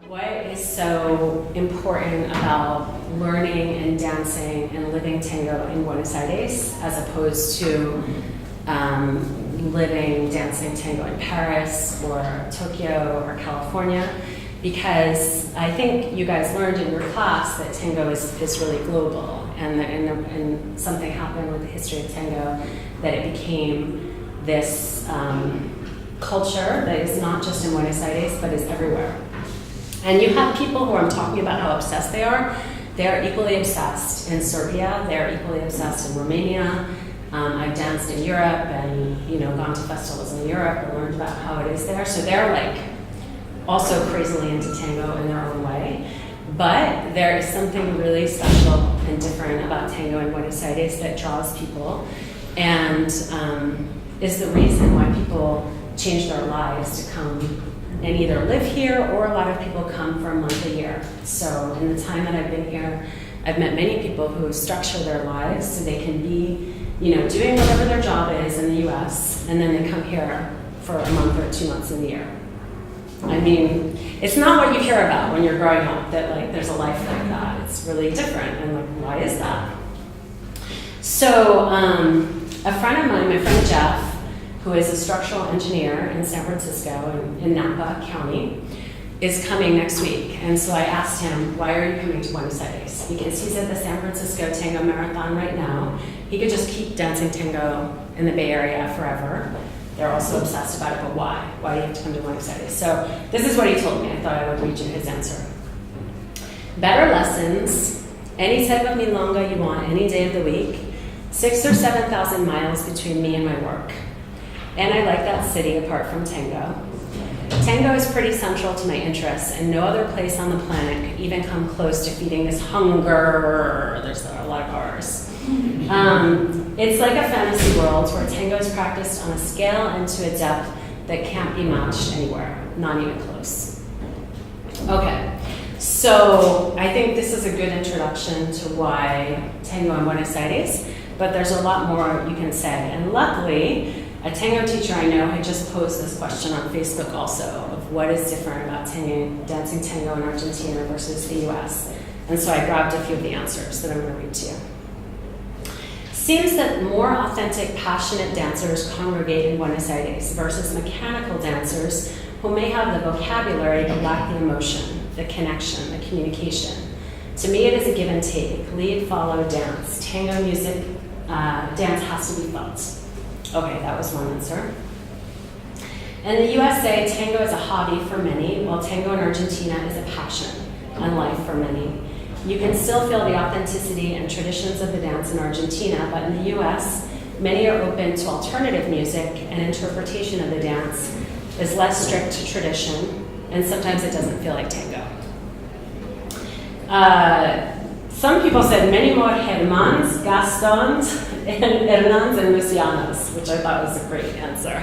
What is so important about learning and dancing and living tango in Buenos Aires as opposed to living, dancing tango in Paris or Tokyo or California? Because I think you guys learned in your class that tango is really global, and something happened with the history of tango that it became this culture that is not just in Buenos Aires but is everywhere. And you have people who I'm talking about how obsessed they are. They are equally obsessed in Serbia. They are equally obsessed in Romania. I've danced in Europe and gone to festivals in Europe and learned about how it is there. So they're like also crazily into tango in their own way. But there is something really special and different about tango in Buenos Aires that draws people, and is the reason why people change their lives to come and either live here, or a lot of people come for a month a year. So in the time that I've been here, I've met many people who structure their lives so they can be, doing whatever their job is in the US, and then they come here for a month or 2 months in the year. I mean, it's not what you hear about when you're growing up, that like there's a life like that. It's really different, and like, why is that? So a friend of mine, my friend Jeff, who is a structural engineer in San Francisco, in Napa County, is coming next week. And so I asked him, why are you coming to Buenos Aires? Because he's at the San Francisco Tango Marathon right now. He could just keep dancing tango in the Bay Area forever. They're also obsessed about it, but why? Why do you have to come to Buenos Aires? So this is what he told me. I thought I would read you his answer. Better lessons, any type of milonga you want, any day of the week, 6,000 or 7,000 miles between me and my work. And I like that city apart from tango. Tango is pretty central to my interests, and no other place on the planet could even come close to feeding this hunger. There's a lot of R's. It's like a fantasy world where tango is practiced on a scale and to a depth that can't be matched anywhere, not even close. Okay, so I think this is a good introduction to why tango in Buenos Aires, but there's a lot more you can say. And luckily, a tango teacher I know had just posed this question on Facebook also, of what is different about dancing tango in Argentina versus the US. And so I grabbed a few of the answers that I'm going to read to you. Seems that more authentic, passionate dancers congregate in Buenos Aires versus mechanical dancers who may have the vocabulary but lack the emotion, the connection, the communication. To me, it is a give and take, lead, follow, dance. Tango music, dance has to be felt. Okay, that was one answer. In the USA, tango is a hobby for many, while tango in Argentina is a passion and life for many. You can still feel the authenticity and traditions of the dance in Argentina, but in the US, many are open to alternative music, and interpretation of the dance is less strict to tradition, and sometimes it doesn't feel like tango. Some people said many more Germans, Gastons, and Hernans and Lucianos, which I thought was a great answer.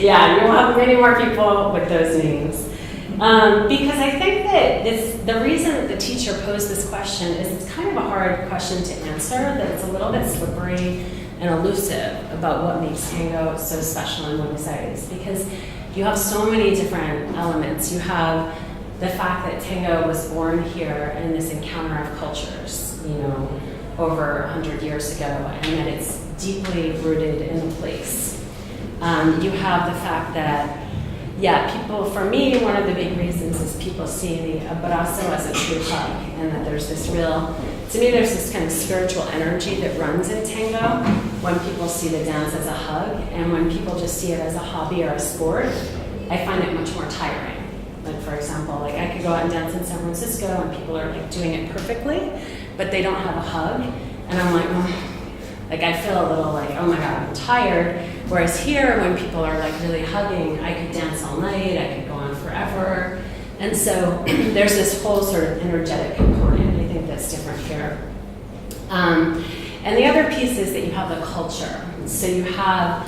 Yeah, you'll have many more people with those names. Because I think that the reason that the teacher posed this question is it's kind of a hard question to answer, that it's a little bit slippery and elusive about what makes tango so special in Buenos Aires, because you have so many different elements. You have the fact that tango was born here in this encounter of cultures, over 100 years ago, and that it's deeply rooted in the place. You have the fact that, people, for me, one of the big reasons is people see the abrazo as a true hug, and that there's this to me, there's this kind of spiritual energy that runs in tango when people see the dance as a hug, and when people just see it as a hobby or a sport, I find it much more tiring. Like, for example, I could go out and dance in San Francisco and people are doing it perfectly, but they don't have a hug, and I'm like, I feel a little oh my God, I'm tired. Whereas here, when people are like really hugging, I could dance all night, I could go on forever. And so there's this whole sort of energetic component, I think, that's different here. And the other piece is that you have the culture. So you have,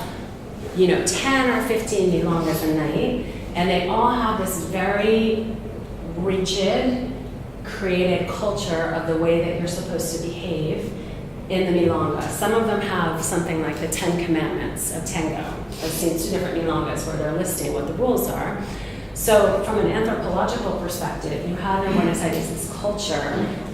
10 or 15 milongas a night, and they all have this very rigid, created culture of the way that you're supposed to behave in the milonga. Some of them have something like the 10 Commandments of Tango. I've seen 2 different milongas where they're listing what the rules are. So from an anthropological perspective, you have in Buenos Aires this culture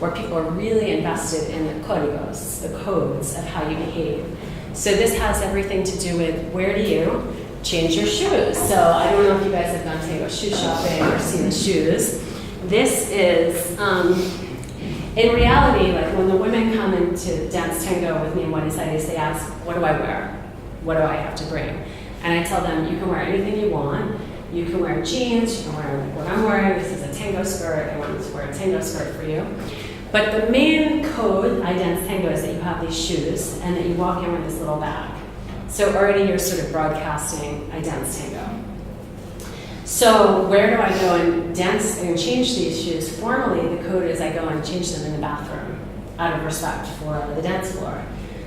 where people are really invested in the CODIGOS, the codes of how you behave. So this has everything to do with where do you change your shoes. So I don't know if you guys have gone Tango shoe shopping or seen the shoes. This is, in reality, like when the women come in to dance Tango with me in Buenos Aires, they ask, what do I wear? What do I have to bring? And I tell them, you can wear anything you want. You can wear jeans, you can wear like what I'm wearing. This is a tango skirt. I want to wear a tango skirt for you. But the main code, I dance tango, is that you have these shoes and that you walk in with this little bag. So already you're sort of broadcasting, I dance tango. So where do I go and dance and change these shoes? Formally, the code is I go and change them in the bathroom out of respect for the dance floor.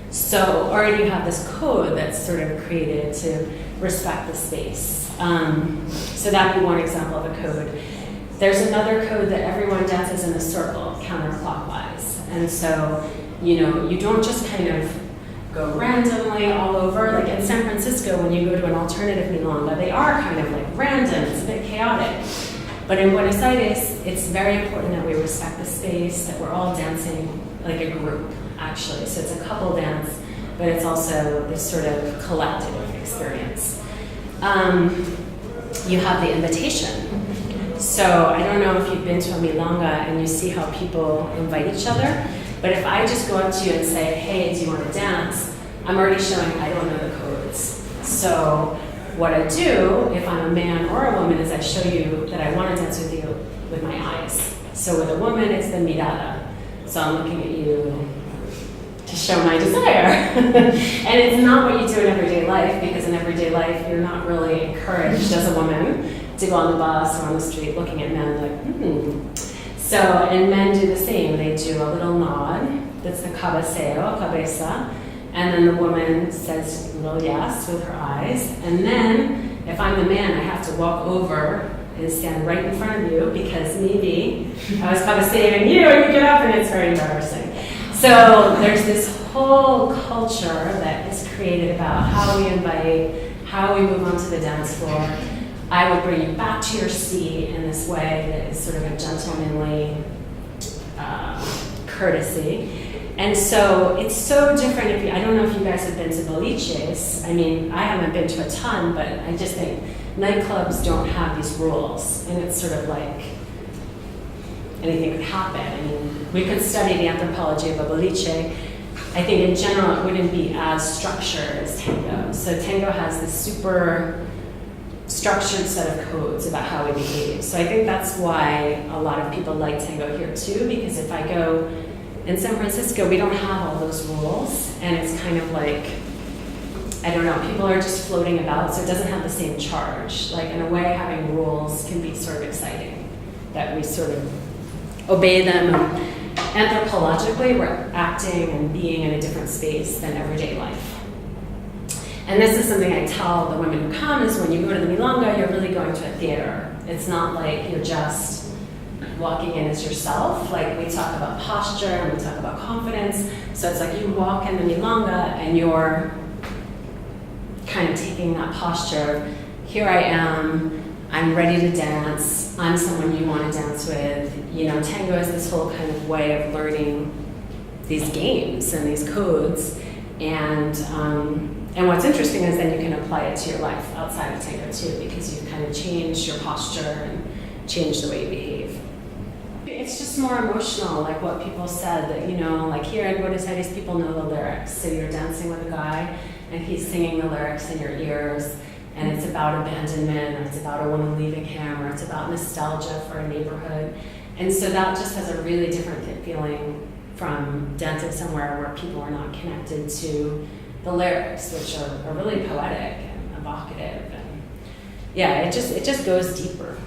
So already you have this code that's sort of created to respect the space. So that'd be one example of a code. There's another code that everyone dances in a circle, counterclockwise. And so, you don't just kind of go randomly all over. Like in San Francisco, when you go to an alternative milonga, they are kind of like random, it's a bit chaotic. But in Buenos Aires, it's very important that we respect the space, that we're all dancing like a group, actually. So it's a couple dance, but it's also this sort of collective experience. You have the invitation. So I don't know if you've been to a milonga and you see how people invite each other, but if I just go up to you and say, hey, do you want to dance? I'm already showing I don't know the codes. So what I do, if I'm a man or a woman, is I show you that I want to dance with you with my eyes. So with a woman, it's the mirada. So I'm looking at you to show my desire. And it's not what you do in everyday life, because in everyday life, you're not really encouraged as a woman to go on the bus or on the street looking at men like, So, and men do the same. They do a little nod, that's the cabeceo, cabeza, and then the woman says a little yes with her eyes. And then, if I'm the man, I have to walk over and stand right in front of you, because maybe I was cabeceing you and you get up and it's very embarrassing. So there's this whole culture that is created about how we invite, how we move onto the dance floor. I would bring you back to your seat in this way that is sort of a gentlemanly courtesy. And so it's so different. I don't know if you guys have been to boliches. I mean, I haven't been to a ton, but I just think nightclubs don't have these rules. And it's sort of like anything could happen. I mean, we could study the anthropology of a boliche. I think in general it wouldn't be as structured as tango. So tango has this super structured set of codes about how we behave. So I think that's why a lot of people like tango here too, because if I go in San Francisco, we don't have all those rules, and it's kind of like, I don't know, people are just floating about, so it doesn't have the same charge. Like in a way, having rules can be sort of exciting, that we sort of obey them. Anthropologically, we're acting and being in a different space than everyday life. And this is something I tell the women who come, is when you go to the milonga, you're really going to a theater. It's not like you're just walking in as yourself. Like, we talk about posture and we talk about confidence. So it's like you walk in the milonga and you're kind of taking that posture. Here I am, I'm ready to dance, I'm someone you want to dance with. You know, tango is this whole kind of way of learning these games and these codes. And what's interesting is then you can apply it to your life outside of tango too, because you've kind of changed your posture and changed the way you behave. It's just more emotional, like what people said, that, you know, like here in Buenos Aires, people know the lyrics. So you're dancing with a guy and he's singing the lyrics in your ears, and it's about abandonment, or it's about a woman leaving him, or it's about nostalgia for a neighborhood. And so that just has a really different feeling from dancing somewhere where people are not connected to the lyrics, which are really poetic and evocative, and yeah, it just goes deeper.